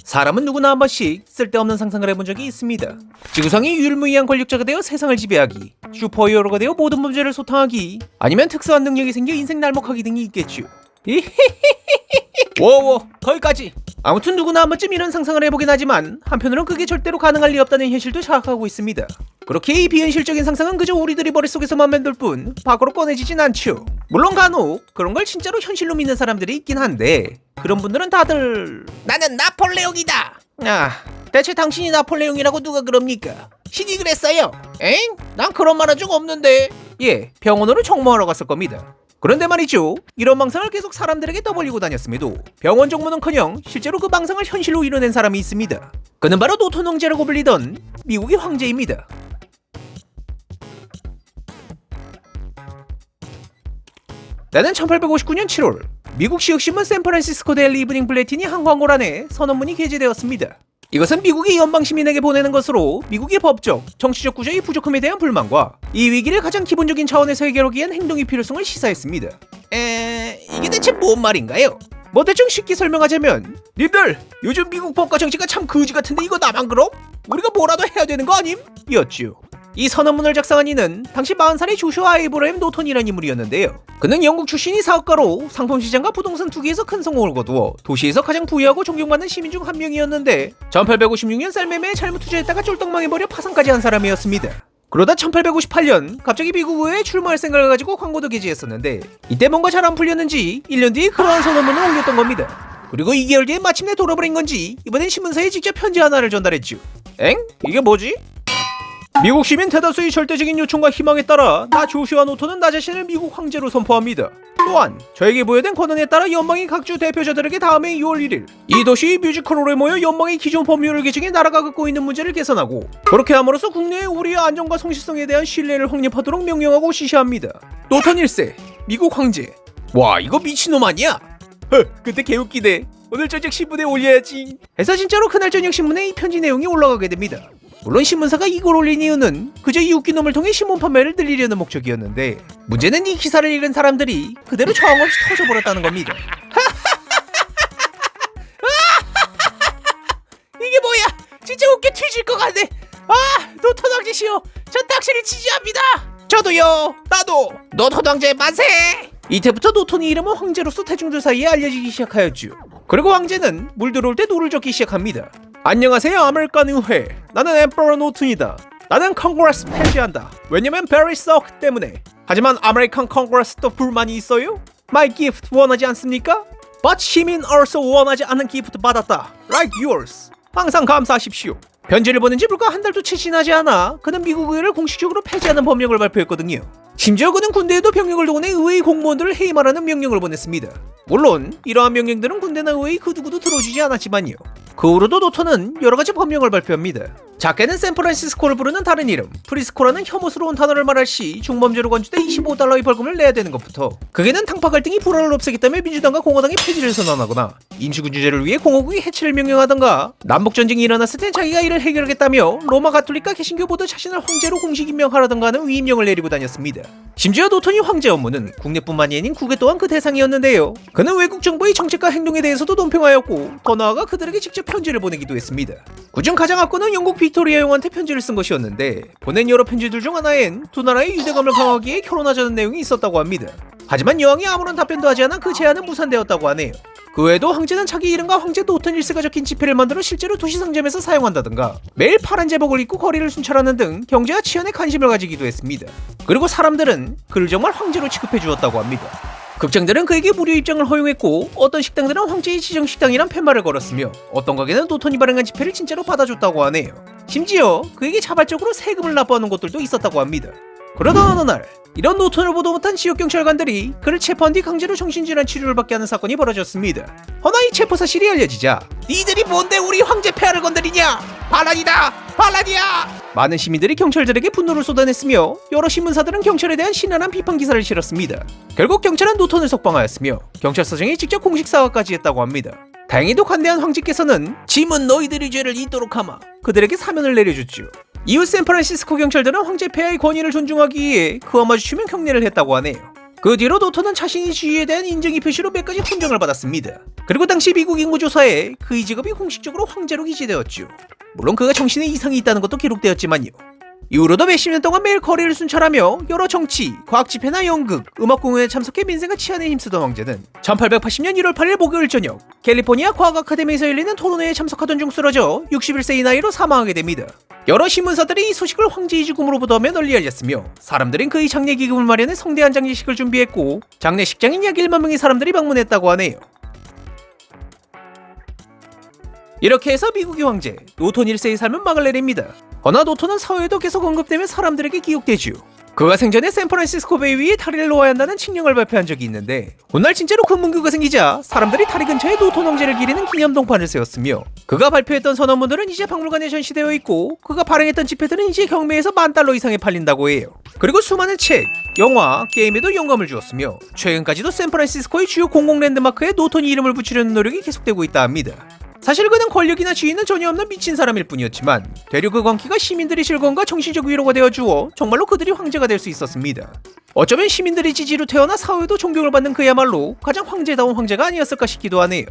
사람은 누구나 한 번씩 쓸데없는 상상을 해본 적이 있습니다. 지구상이 유일무이한 권력자가 되어 세상을 지배하기, 슈퍼히어로가 되어 모든 문제를 소탕하기, 아니면 특수한 능력이 생겨 인생 날먹하기 등이 있겠죠. 워워 거기까지. 아무튼 누구나 한 번쯤 이런 상상을 해보긴 하지만 한편으론 그게 절대로 가능할 리 없다는 현실도 자각하고 있습니다. 그렇게 이 비현실적인 상상은 그저 우리들이 머릿속에서만 맴돌 뿐 밖으로 꺼내지진 않죠. 물론 간혹 그런 걸 진짜로 현실로 믿는 사람들이 있긴 한데 그런 분들은 다들 나는 나폴레옹이다. 대체 당신이 나폴레옹이라고 누가 그럽니까? 신이 그랬어요. 엥? 난 그런 말 한 적 없는데. 예, 병원으로 정모하러 갔을 겁니다. 그런데 말이죠, 이런 망상을 계속 사람들에게 떠벌리고 다녔음에도 병원 정모는커녕 실제로 그 망상을 현실로 이뤄낸 사람이 있습니다. 그는 바로 노턴 황제라고 불리던 미국의 황제입니다. 나는 1859년 7월 미국 지역신문 샌프란시스코 데일리 이브닝 블레틴이 한 광고란에 선언문이 게재되었습니다. 이것은 미국이 연방 시민에게 보내는 것으로 미국의 법적, 정치적 구조의 부족함에 대한 불만과 이 위기를 가장 기본적인 차원에서 해결하기 위한 행동의 필요성을 시사했습니다. 이게 대체 뭔 말인가요? 뭐 대충 쉽게 설명하자면, 님들 요즘 미국 법과 정치가 참 거지 같은데 이거 나만 그럼? 우리가 뭐라도 해야 되는 거 아님? 이었죠. 이 선언문을 작성한 이는 당시 40살의 조슈아 에이브러햄 노턴이라는 인물이었는데요. 그는 영국 출신이 사업가로 상품시장과 부동산 투기에서 큰 성공을 거두어 도시에서 가장 부유하고 존경받는 시민 중 한 명이었는데 1856년 쌀매매에 잘못 투자했다가 쫄딱 망해버려 파산까지 한 사람이었습니다. 그러다 1858년 갑자기 미국 의회에 출마할 생각을 가지고 광고도 게재했었는데 이때 뭔가 잘 안 풀렸는지 1년 뒤에 그러한 선언문을 올렸던 겁니다. 그리고 2개월 뒤에 마침내 돌아버린 건지 이번엔 신문사에 직접 편지 하나를 전달했죠. 엥? 이게 뭐지? 미국 시민 대다수의 절대적인 요청과 희망에 따라 나 조슈아 노턴은 나 자신을 미국 황제로 선포합니다. 또한 저에게 부여된 권한에 따라 연방의 각주 대표자들에게 다음해 6월 1일 이 도시의 뮤지컬홀에 모여 연방의 기존 법률을 개정해 나라가 겪고 있는 문제를 개선하고 그렇게 함으로써 국내의 우리의 안정과 성실성에 대한 신뢰를 확립하도록 명령하고 지시합니다. 노턴 1세 미국 황제. 와, 이거 미친놈 아니야? 근데 개웃기네. 오늘 저녁 신문에 올려야지 해서 진짜로 그날 저녁 신문에 이 편지 내용이 올라가게 됩니다. 물론 신문사가 이걸 올린 이유는 그저 이 웃긴 놈을 통해 신문 판매를 늘리려는 목적이었는데 문제는 이 기사를 읽은 사람들이 그대로 저항 없이 터져버렸다는 겁니다. 이게 뭐야? 진짜 웃겨 튀질 것 같네. 노턴 황제시여, 전 당신을 지지합니다. 저도요. 나도. 노턴 황제 만세. 이때부터 노턴의 이름은 황제로서 대중들 사이에 알려지기 시작하였죠. 그리고 황제는 물 들어올 때 노를 젓기 시작합니다. 안녕하세요 아메리칸 의회, 나는 엠퍼러 노튼이다. 나는 컨그레스 폐지한다. 왜냐면 베리 썩 때문에. 하지만 아메리칸 컨그레스도 불만이 있어요? My gift 원하지 않습니까? But 시민 also 원하지 않는 기프트 받았다. Like yours. 항상 감사하십시오. 편지를 보낸 지 불과 한 달도 채 지나지 않아 그는 미국 의회를 공식적으로 폐지하는 법령을 발표했거든요. 심지어 그는 군대에도 병력을 동원해 의회 공무원들을 해임하라는 명령을 보냈습니다. 물론 이러한 명령들은 군대나 의회의 그 누구도 들어주지 않았지만요. 그 후로도 노턴은 여러가지 법령을 발표합니다. 작게는 샌프란시스코를 부르는 다른 이름 프리스코라는 혐오스러운 단어를 말할 시 중범죄로 간주돼 $25의 벌금을 내야 되는 것부터 극에는 당파 갈등이 불화를 없애겠다며 민주당과 공화당이 폐지를 선언하거나 임시군주제를 위해 공화국이 해체를 명령하던가 남북전쟁이 일어났을 땐 자기가 이를 해결하겠다며 로마 가톨릭과 개신교 모두 자신을 황제로 공식 임명하라던가 하는 위임령을 내리고 다녔습니다. 심지어 노턴이 황제 업무는 국내뿐만이 아닌 국외 또한 그 대상이었는데요. 그는 외국 정부의 정책과 행동에 대해서도 논평하였고 더 나아가 그들에게 직접 편지를 보내기도 했습니다. 그중 가장 앞서는 영국 빅토리아 여왕한테 편지를 쓴 것이었는데 보낸 여러 편지들 중 하나엔 두 나라의 유대감을 강화하기 위해 결혼하자는 내용이 있었다고 합니다. 하지만 여왕이 아무런 답변도 하지 않아 그 제안은 무산되었다고 하네요. 그 외에도 황제는 자기 이름과 황제 노턴 1세가 적힌 지폐를 만들어 실제로 도시 상점에서 사용한다든가 매일 파란 제복을 입고 거리를 순찰하는 등 경제와 치안에 관심을 가지기도 했습니다. 그리고 사람들은 그를 정말 황제로 취급해 주었다고 합니다. 극장들은 그에게 무료 입장을 허용했고 어떤 식당들은 황제의 지정 식당이란 팻말을 걸었으며 어떤 가게는 노턴이 발행한 지폐를 진짜로 받아줬다고 하네요. 심지어 그에게 자발적으로 세금을 납부하는 곳들도 있었다고 합니다. 그러던 어느 날 이런 노턴을 보도 못한 지역경찰관들이 그를 체포한 뒤 강제로 정신질환 치료를 받게 하는 사건이 벌어졌습니다. 허나 이 체포 사실이 알려지자 니들이 뭔데 우리 황제 폐하를 건드리냐? 반란이다! 반란이야! 많은 시민들이 경찰들에게 분노를 쏟아냈으며 여러 신문사들은 경찰에 대한 신랄한 비판 기사를 실었습니다. 결국 경찰은 노턴을 석방하였으며 경찰서장이 직접 공식 사과까지 했다고 합니다. 다행히도 관대한 황제께서는 짐은 너희들의 죄를 잇도록 하마 그들에게 사면을 내려줬죠. 이후 샌프란시스코 경찰들은 황제 폐하의 권위를 존중하기 위해 그와 마주치면 경례를 했다고 하네요. 그 뒤로 노토는 자신의 지위에 대한 인정의 표시로 몇 가지 훈장을 받았습니다. 그리고 당시 미국 인구조사에 그의 직업이 공식적으로 황제로 기재되었죠. 물론 그가 정신에 이상이 있다는 것도 기록되었지만요. 이후로도 몇십 년 동안 매일 거리를 순찰하며 여러 정치, 과학 집회나 연극, 음악 공연에 참석해 민생과 치안에 힘쓰던 황제는 1880년 1월 8일 목요일 저녁 캘리포니아 과학 아카데미에서 열리는 토론회에 참석하던 중 쓰러져 61세의 나이로 사망하게 됩니다. 여러 신문사들이 이 소식을 황제의 죽음으로 보도하며 널리 알렸으며 사람들은 그의 장례 기금을 마련해 성대한 장례식을 준비했고 장례식장인 약 1만 명의 사람들이 방문했다고 하네요. 이렇게 해서 미국의 황제 노톤 1세의 삶은 막을 내립니다. 허나 노톤은 사회에도 계속 언급되며 사람들에게 기억되죠. 그가 생전에 샌프란시스코 베이 위에 다리를 놓아야 한다는 칙령을 발표한 적이 있는데 훗날 진짜로 그 문구가 생기자 사람들이 다리 근처에 노톤 황제를 기리는 기념 동판을 세웠으며 그가 발표했던 선언문들은 이제 박물관에 전시되어 있고 그가 발행했던 지폐들은 이제 경매에서 $10,000 이상에 팔린다고 해요. 그리고 수많은 책, 영화, 게임에도 영감을 주었으며 최근까지도 샌프란시스코의 주요 공공 랜드마크에 노톤이 이름을 붙이려는 노력이 계속되고 있다 합니다. 사실 그는 권력이나 지위는 전혀 없는 미친 사람일 뿐이었지만 되려 그 광기가 시민들의 즐거움과 정신적 위로가 되어주어 정말로 그들이 황제가 될 수 있었습니다. 어쩌면 시민들의 지지로 태어나 사회도 존경을 받는 그야말로 가장 황제다운 황제가 아니었을까 싶기도 하네요.